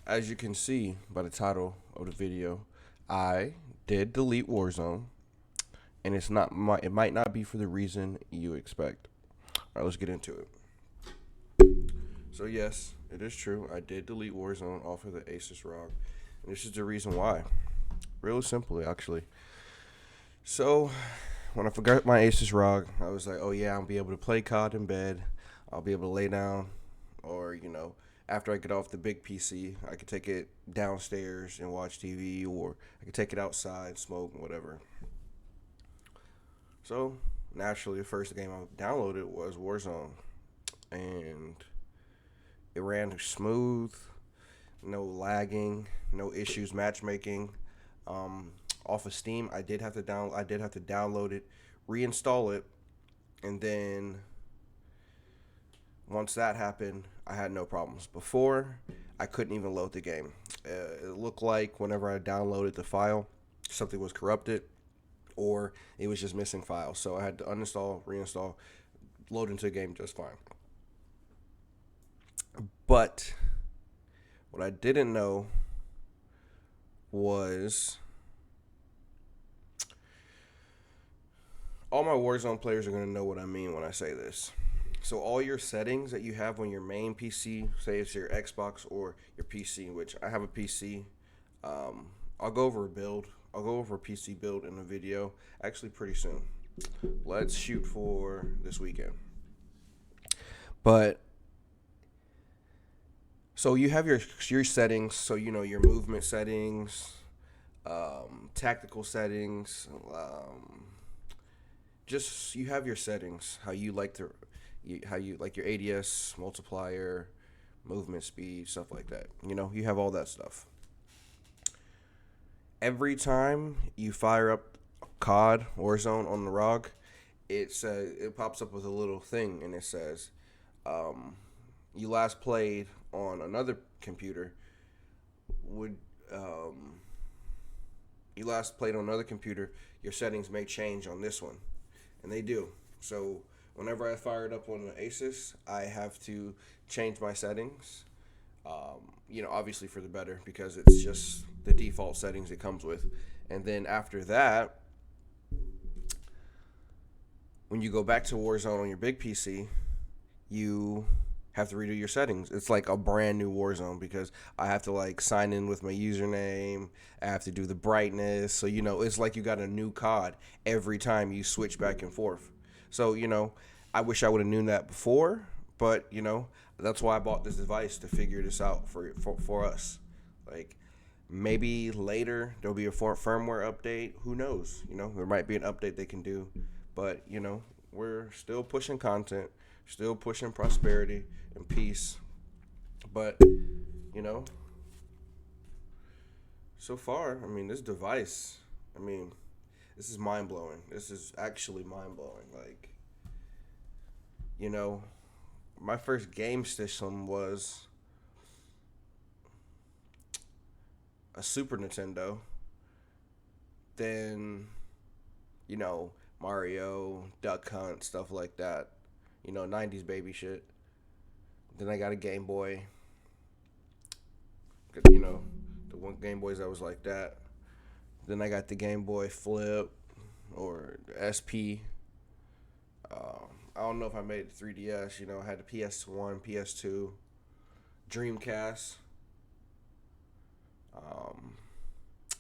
As you can see by the title of the video, I did delete Warzone, and it might not be for the reason you expect. All right, let's get into it. So yes, it is true. I did delete Warzone off of the Asus ROG, and this is the reason why. Really simply, actually. So when I forgot my Asus ROG, I was like, oh yeah, I'll be able to play COD in bed. I'll be able to lay down, or after I get off the big PC, I could take it downstairs and watch TV, or I could take it outside, smoke, whatever. So naturally, the first game I downloaded was Warzone, and it ran smooth, no lagging, no issues matchmaking. Um, Off of Steam, I did have to download it, reinstall it, and then once that happened, I had no problems. Before, I couldn't even load the game. It looked like whenever I downloaded the file, something was corrupted or it was just missing files. So I had to uninstall, reinstall, load into the game just fine. But what I didn't know was all my Warzone players are going to know what I mean when I say this. So all your settings that you have on your main PC, say it's your Xbox or your PC, which I have a PC. I'll go over a build. I'll go over a PC build in a video actually pretty soon. Let's shoot for this weekend. But so you have your settings. So your movement settings, tactical settings. Just you have your settings. How you like your ADS multiplier, movement speed, stuff like that. You have all that stuff. Every time you fire up COD Warzone on the ROG, it pops up with a little thing and it says, you last played on another computer. Would you last played on another computer? Your settings may change on this one, and they do. So whenever I fire it up on the Asus, I have to change my settings. Obviously for the better because it's just the default settings it comes with. And then after that, when you go back to Warzone on your big PC, you have to redo your settings. It's like a brand new Warzone because I have to like sign in with my username. I have to do the brightness. So, it's like you got a new COD every time you switch back and forth. So, I wish I would have known that before, but, that's why I bought this device to figure this out for us. Like, maybe later there'll be a firmware update. Who knows? There might be an update they can do. But, we're still pushing content, still pushing prosperity and peace. But, you know, so far, this device, I mean, this is mind blowing. This is actually mind blowing. Like, you know, my first game system was a Super Nintendo. Then, Mario, Duck Hunt, stuff like that. 90s baby shit. Then I got a Game Boy. The one Game Boys that was like that. Then I got the Game Boy Flip or the SP. I don't know if I made it 3DS. I had the PS1, PS2, Dreamcast.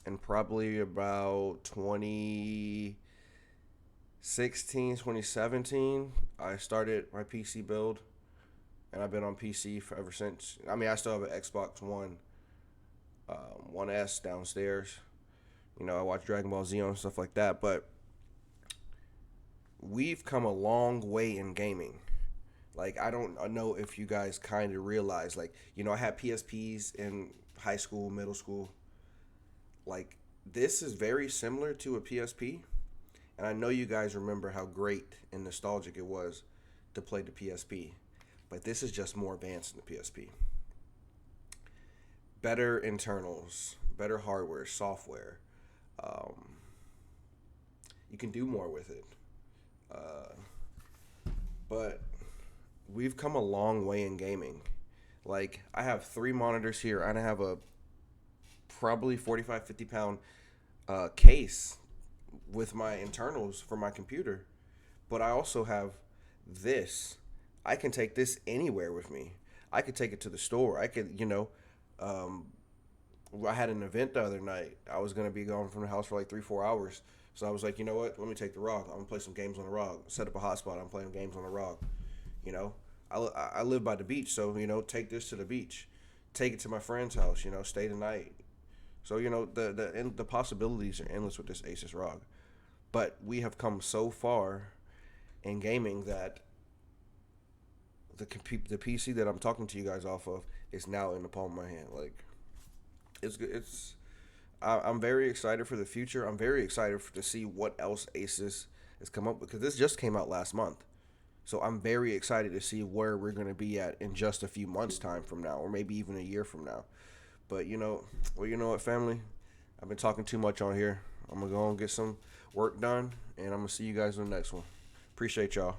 And probably about 2016, 2017, I started my PC build. And I've been on PC for ever since. I still have an Xbox One, 1S downstairs. I watch Dragon Ball Z and stuff like that. But we've come a long way in gaming. Like, I don't know if you guys kind of realize, like, I had PSPs in high school, middle school. Like, this is very similar to a PSP. And I know you guys remember how great and nostalgic it was to play the PSP. But this is just more advanced than the PSP. Better internals, better hardware, software. Um, you can do more with it. But we've come a long way in gaming. Like, I have 3 monitors here, and I have a probably 45, 50 pound case with my internals for my computer. But I also have this. I can take this anywhere with me. I could take it to the store. I could, um, I had an event the other night. I was gonna be gone from the house for like 3, 4 hours. So I was like, you know what? Let me take the ROG. I'm gonna play some games on the ROG. Set up a hotspot. I'm playing games on the ROG. You know, I live by the beach, so take this to the beach. Take it to my friend's house. Stay the night. So the possibilities are endless with this Asus ROG. But we have come so far in gaming that the PC that I'm talking to you guys off of is now in the palm of my hand. Like, it's good. I'm very excited for the future. I'm very excited to see what else Asus has come up with, because this just came out last month. So I'm very excited to see where we're going to be at in just a few months' time from now, or maybe even a year from now. But you know what, family? I've been talking too much on here. I'm gonna go and get some work done, and I'm gonna see you guys in the next one. Appreciate y'all.